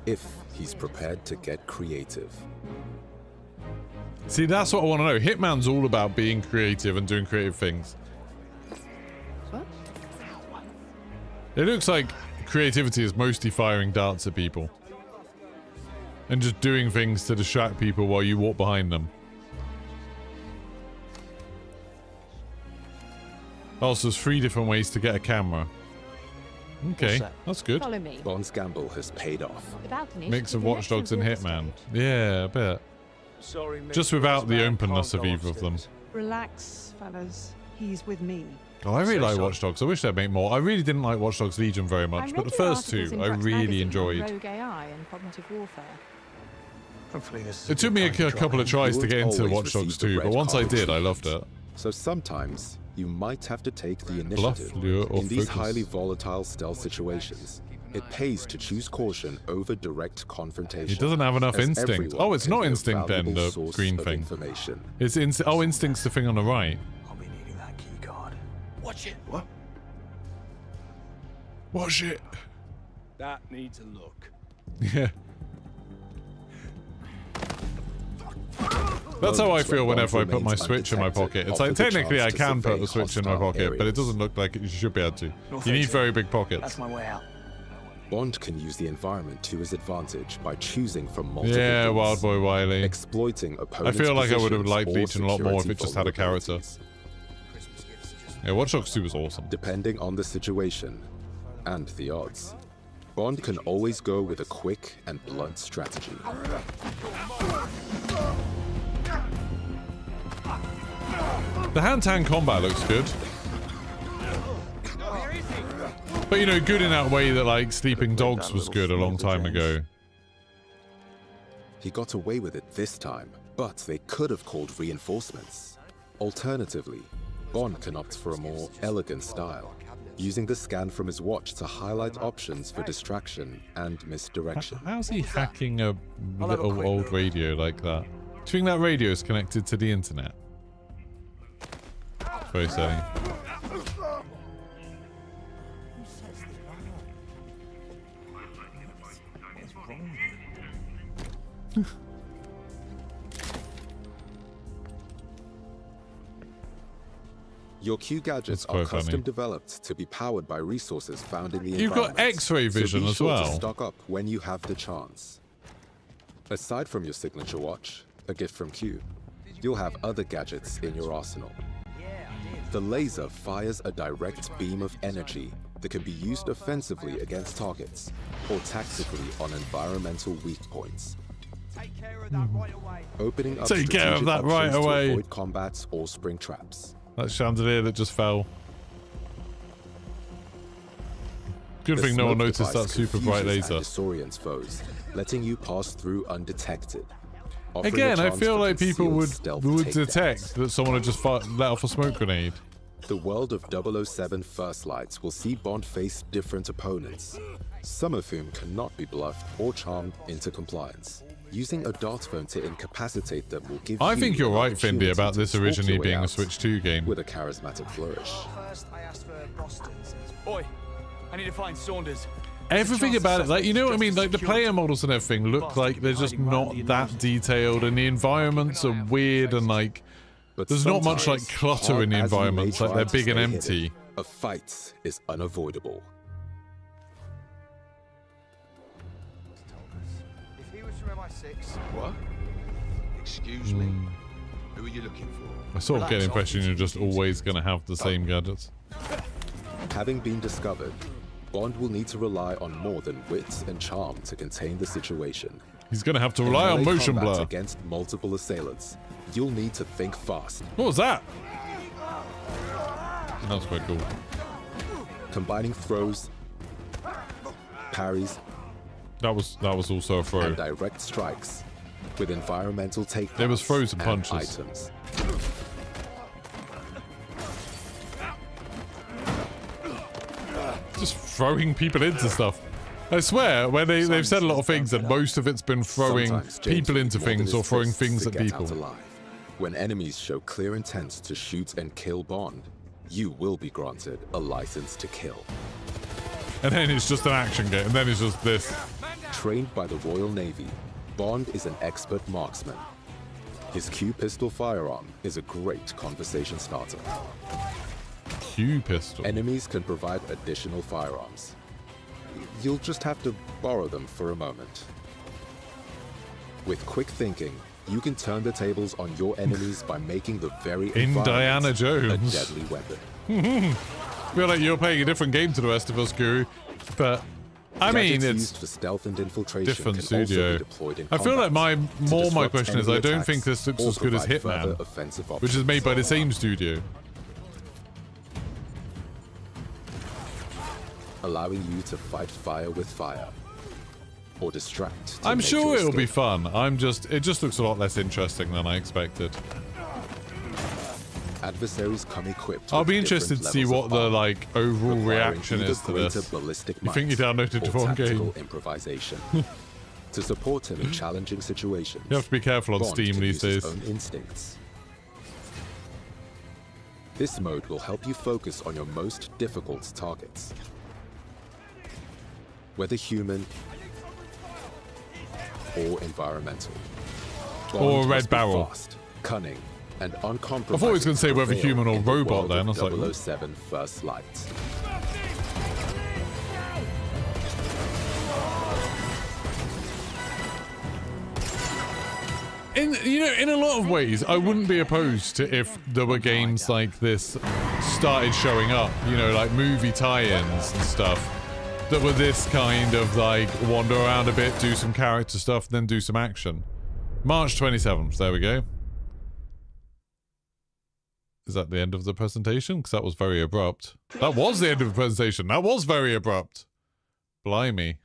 if he's prepared to get creative. See, that's what I want to know. Hitman's all about being creative and doing creative things. What? It looks like creativity is mostly firing darts at people. And just doing things to distract people while you walk behind them. Also, there's 3 different ways to get a camera. Okay, that's good. Follow me. Bond's gamble has paid off. The balcony Mix should of be the Watch next Dogs and important Hitman. stage. Yeah, I bet. Sorry, miss, Just without the Roseman openness can't of go either of them. upstairs. Relax, fellas. He's with me. Oh, I really Say like so. Watch Dogs. I wish they'd make more. I really didn't like Watch Dogs Legion very much, I'm but the regular first articles 2 in I Crux really Magazine on enjoyed. Rogue AI and cognitive warfare. Hopefully this is It took me a couple of tries to You get won't into always Watch Dogs receive the 2, but red once I carpet did, I loved it. treatment. So sometimes you might have to take the Bluff, initiative. lure, or In these focus. highly volatile stealth situations, it pays to choose caution over direct confrontation. He doesn't have enough as instinct. everyone Oh, it's can not be a instinct then, valuable the source green of thing. information. It's oh, instinct's the thing on the right. Watch it. What? Watch it. That needs a look. Yeah. That's how I feel whenever I put my Switch in my pocket. It's like, technically I can put the Switch in my pocket, but it doesn't look like it. You should be able to. You need very big pockets. That's my way out. Bond can use the environment to his advantage by choosing from multiple Yeah, doors, Wild Boy Wiley. exploiting I opponents' feel like I would have positions liked or Legion a lot more if security it just had a character. vulnerabilities. Yeah, Watch Dogs 2 was awesome. Depending on the situation and the odds, Bond can always go with a quick and blunt strategy. The hand-to-hand combat looks good. But, you know, good in that way that, like, Sleeping Dogs was good a long time ago. He got away with it this time, but they could have called reinforcements. Alternatively, Bond can opt for a more elegant style, using the scan from his watch to highlight options for distraction and misdirection. How's he hacking a little old radio like that? Do you think that radio is connected to the internet? It's very silly. Your Q gadgets That's quite are custom funny. developed to be powered by resources found in the You've got environment. X-ray vision so be as sure well. To stock up when you have the chance. Aside from your signature watch, a gift from Q, you'll have other gadgets in your arsenal. The laser fires a direct beam of energy that can be used offensively against targets or tactically on environmental weak points. Opening up Take care of strategic that right options to away. avoid combats or spring traps. That chandelier that just fell. Good The thing no one smoke noticed that device super bright confuses laser. and disorients foes, letting you pass through undetected. offering Again, a I chance feel for like people concealed would stealth detect takedowns. that someone had just let off a smoke grenade. The world of 007 First Lights will see Bond face different opponents, some of whom cannot be bluffed or charmed into compliance. Using a dart phone to incapacitate them will give I you think you're an right, Findy, opportunity about to this talk originally your way being a out Switch 2 game. with a charismatic flourish. First, I asked for Boston's. Oi, I need to find Saunders. Everything about it, like, you know what I mean? Like, the player models and everything look like they're just not that detailed, and the environments are weird, and like, there's not much like clutter in the environments, like they're big and empty. A fight is unavoidable. If he was from MI6. What? Excuse me? Who are you looking for? I sort of get the impression you're just always going to have the same gadgets. Having been discovered, Bond will need to rely on more than wit and charm to contain the situation. He's going to have to rely on motion blur. Against multiple assailants, you'll need to think fast. What was that? That was quite cool. Combining throws, parries, that was also a throw, and direct strikes with environmental takedowns. There was throws and punches. Items. Just throwing people into stuff. I swear, when they've said a lot of things, and most of it's been throwing people into things or throwing things at people. When enemies show clear intent to shoot and kill Bond, you will be granted a license to kill. And then it's just an action game, and then it's just this. Trained by the Royal Navy, Bond is an expert marksman. His Q pistol firearm is a great conversation starter. Q pistol? Enemies can provide additional firearms. You'll just have to borrow them for a moment. With quick thinking, you can turn the tables on your enemies by making the very In Diana Jones. a deadly weapon. I feel like you're playing a different game to the rest of us, Guru. But I mean, Gadgets it's used for stealth and infiltration different can studio. also be deployed in I feel like combat my to disrupt question is, enemy I don't attacks think this looks or as good as provide further Hitman, offensive which is made by the options. same studio. Allowing you to fight fire with fire, or distract. to I'm make sure your it'll be escape. fun. It just looks a lot less interesting than I expected. Adversaries come equipped. I'll with be interested to different see levels what of the armor, like overall requiring reaction either is to greater this. ballistic You think you might downloaded the or wrong tactical game? improvisation. To support him in challenging situations, You have to be careful on Bond Steam can these use his days. own instincts. This mode will help you focus on your most difficult targets. Whether human or environmental. Or Bond Red must be Barrel. Fast, cunning, and uncompromising. I thought he was gonna say whether prevail human or in the robot world then. of I was like, what? 007 First Light. In a lot of ways, I wouldn't be opposed to if there were games like this started showing up, like movie tie-ins and stuff, that were this kind of like wander around a bit, do some character stuff, then do some action. March 27th, there we go. Is that the end of the presentation? Because that was very abrupt. That was the end of the presentation. That was very abrupt. Blimey.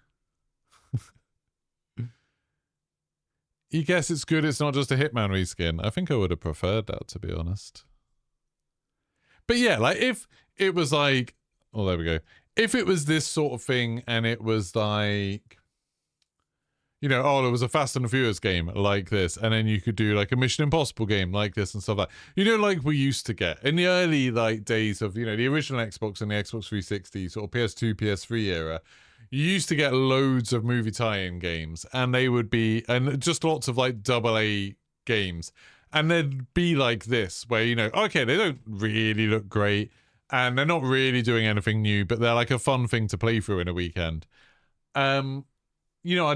You guess it's good it's not just a Hitman reskin. I think I would have preferred that, to be honest. But yeah, like, if it was like... Oh, there we go. If it was this sort of thing and it was like... oh, there was a Fast and the Furious game like this, and then you could do like a Mission Impossible game like this and stuff like that. Like we used to get in the early like days of, the original Xbox and the Xbox 360, sort of PS2, PS3 era. You used to get loads of movie tie-in games, and they would be, and just lots of like AA games, and they'd be like this, where, okay, they don't really look great, and they're not really doing anything new, but they're like a fun thing to play through in a weekend. I'd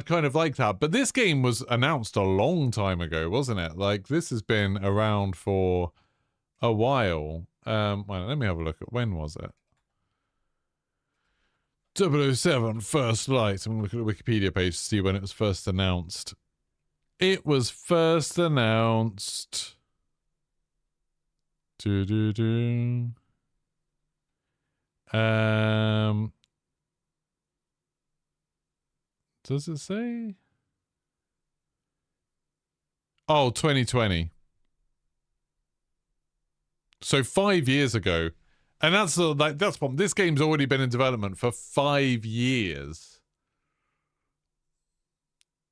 kind of like that, but this game was announced a long time ago, wasn't it? Like, this has been around for a while. Well, let me have a look at, when was it? 007 First Light. I'm going to look at the Wikipedia page to see when it was first announced. It was first announced... Does it say? Oh, 2020. So 5 years ago. And that's the problem. This game's already been in development for 5 years.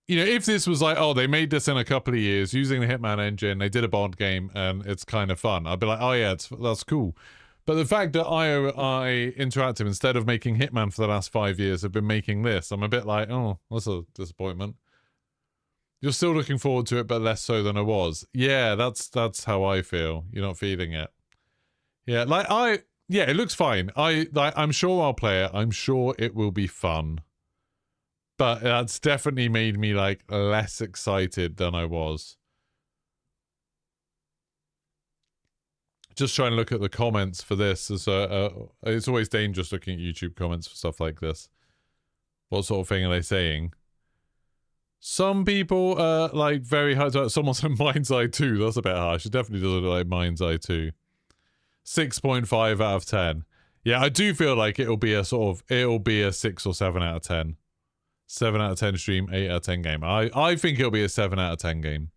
You know, if this was like, oh, they made this in a couple of years using the Hitman engine, they did a Bond game, and it's kind of fun, I'd be like, oh yeah, that's cool. But the fact that IOI Interactive, instead of making Hitman for the last 5 years, have been making this, I'm a bit like, oh, that's a disappointment. You're still looking forward to it, but less so than I was. Yeah, that's how I feel. You're not feeling it. Yeah, yeah, it looks fine. I'm sure I'll play it. I'm sure it will be fun. But that's definitely made me, like, less excited than I was. Just trying to look at the comments for this. It's always dangerous looking at YouTube comments for stuff like this. What sort of thing are they saying? Some people are, like, very hard to... Someone said Mind's Eye 2. That's a bit harsh. It definitely doesn't look like Mind's Eye 2. 6.5 out of 10. Yeah, I do feel like it'll be a 6 or 7 out of 10. 7 out of 10 stream, 8 out of 10 game. I think it'll be a 7 out of 10 game.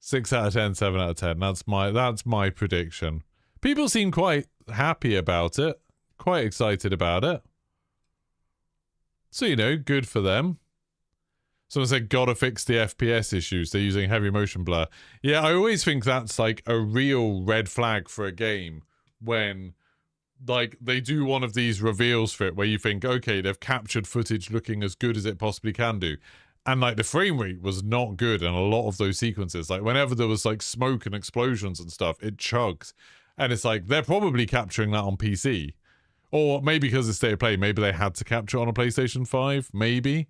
6 out of 10, 7 out of 10. That's my prediction. People seem quite happy about it. Quite excited about it. So, you know, good for them. Someone said, gotta fix the FPS issues. They're using heavy motion blur. Yeah, I always think that's like a real red flag for a game when, like, they do one of these reveals for it where you think, okay, they've captured footage looking as good as it possibly can do. And, like, the frame rate was not good in a lot of those sequences. Like, whenever there was, like, smoke and explosions and stuff, it chugs. And it's like, they're probably capturing that on PC. Or maybe because it's state of play, maybe they had to capture it on a PlayStation 5. Maybe.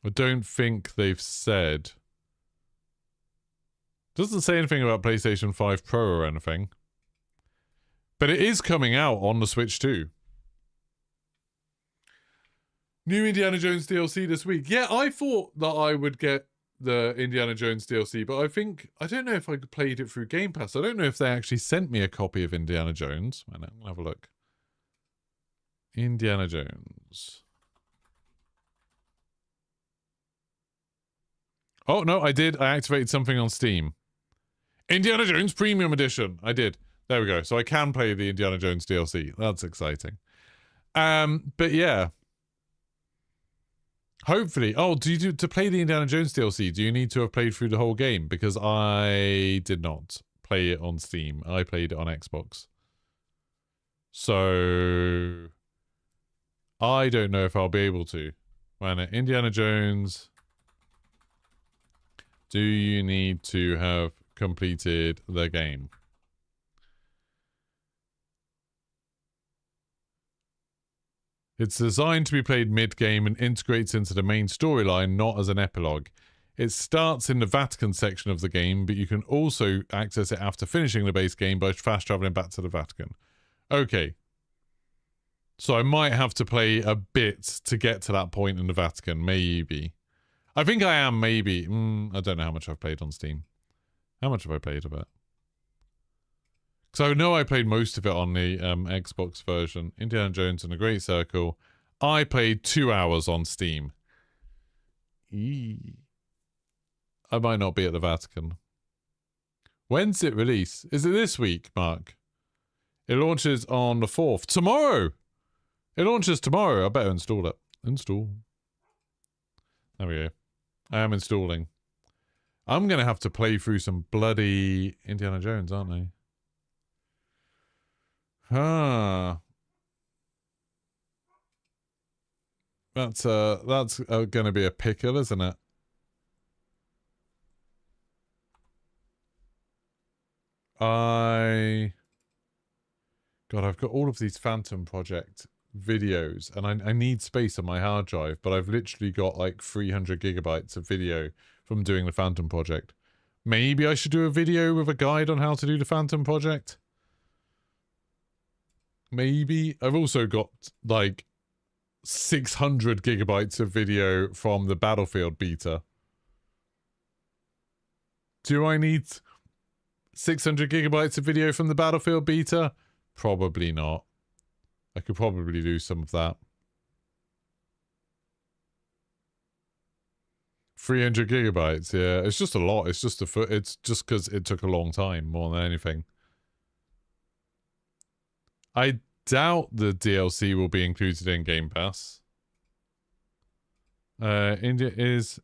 I don't think they've said. Doesn't say anything about PlayStation 5 Pro or anything. But it is coming out on the Switch too. New Indiana Jones DLC this week. Yeah, I thought that I would get the Indiana Jones DLC, but I don't know if I played it through Game Pass. I don't know if they actually sent me a copy of Indiana Jones. I'll have a look. Indiana Jones. Oh, no, I did. I activated something on Steam. Indiana Jones Premium Edition. I did. There we go. So I can play the Indiana Jones DLC. That's exciting. But yeah. Hopefully. Oh, to play the Indiana Jones DLC, do you need to have played through the whole game? Because I did not play it on Steam. I played it on Xbox. So I don't know if I'll be able to. Indiana Jones... Do you need to have completed the game? It's designed to be played mid-game and integrates into the main storyline, not as an epilogue. It starts in the Vatican section of the game, but you can also access it after finishing the base game by fast traveling back to the Vatican. Okay. So I might have to play a bit to get to that point in the Vatican, maybe. I think I am, maybe. I don't know how much I've played on Steam. How much have I played of it? Because I know I played most of it on the Xbox version. Indiana Jones and the Great Circle. I played 2 hours on Steam. I might not be at the Vatican. When's it release? Is it this week, Mark? It launches on the 4th. Tomorrow! It launches tomorrow. I better install it. Install. There we go. I am installing. I'm going to have to play through some bloody Indiana Jones, aren't I? That's going to be a pickle, isn't it? God, I've got all of these Phantom Project videos, and I need space on my hard drive, but I've literally got like 300 gigabytes of video from doing the Phantom Project. Maybe I should do a video with a guide on how to do the Phantom Project. Maybe. I've also got like 600 gigabytes of video from the Battlefield beta. Do I need 600 gigabytes of video from the Battlefield beta? Probably not. I could probably do some of that. 300 gigabytes. Yeah, it's just a lot. It's just it's just because it took a long time more than anything. I doubt the DLC will be included in Game Pass. Is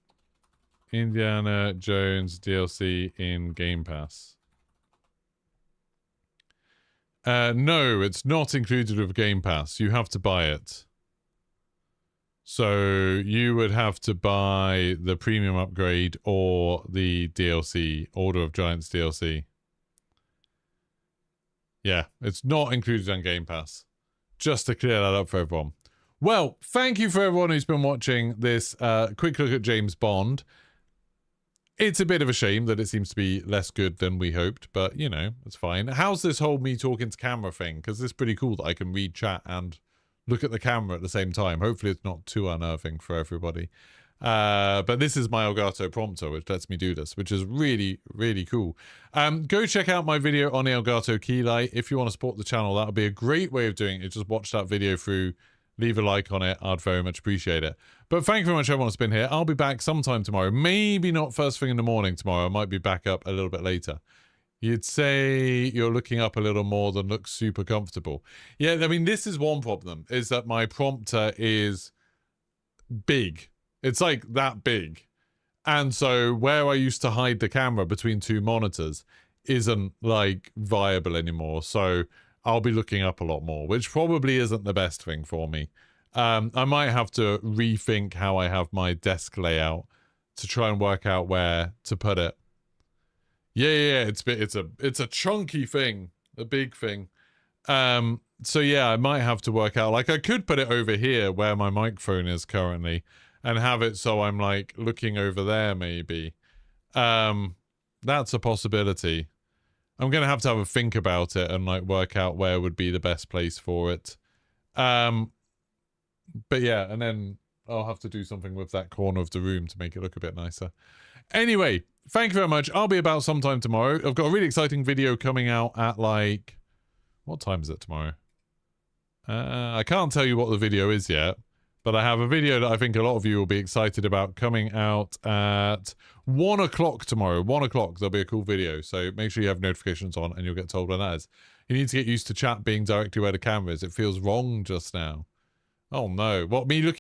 Indiana Jones DLC in Game Pass? No, it's not included with Game Pass. You have to buy it. So you would have to buy the premium upgrade or the DLC, Order of Giants DLC. Yeah, it's not included on Game Pass. Just to clear that up for everyone. Well, thank you for everyone who's been watching this quick look at James Bond. It's a bit of a shame that it seems to be less good than we hoped, but, you know, it's fine. How's this whole me talking to camera thing? Because it's pretty cool that I can read chat and look at the camera at the same time. Hopefully it's not too unnerving for everybody. But this is my Elgato prompter, which lets me do this, which is really, really cool. Go check out my video on the Elgato Keylight. If you want to support the channel, that would be a great way of doing it. Just watch that video through, leave a like on it. I'd very much appreciate it. But thank you very much everyone that's been here. I'll be back sometime tomorrow. Maybe not first thing in the morning tomorrow. I might be back up a little bit later. You'd say you're looking up a little more than looks super comfortable. Yeah, I mean, this is one problem, is that my prompter is big. It's like that big. And so where I used to hide the camera between two monitors isn't like viable anymore. So I'll be looking up a lot more, which probably isn't the best thing for me. I might have to rethink how I have my desk layout to try and work out where to put it. Yeah, it's a chunky thing, a big thing. So yeah, I might have to work out, like I could put it over here where my microphone is currently and have it so I'm like looking over there maybe. That's a possibility. I'm going to have a think about it and like work out where would be the best place for it. But yeah, and then I'll have to do something with that corner of the room to make it look a bit nicer. Anyway, thank you very much. I'll be about sometime tomorrow. I've got a really exciting video coming out at like... What time is it tomorrow? I can't tell you what the video is yet, but I have a video that I think a lot of you will be excited about coming out at 1 o'clock tomorrow. 1 o'clock, there'll be a cool video. So make sure you have notifications on and you'll get told when that is. You need to get used to chat being directly where the camera is. It feels wrong just now. Oh no. What, me looking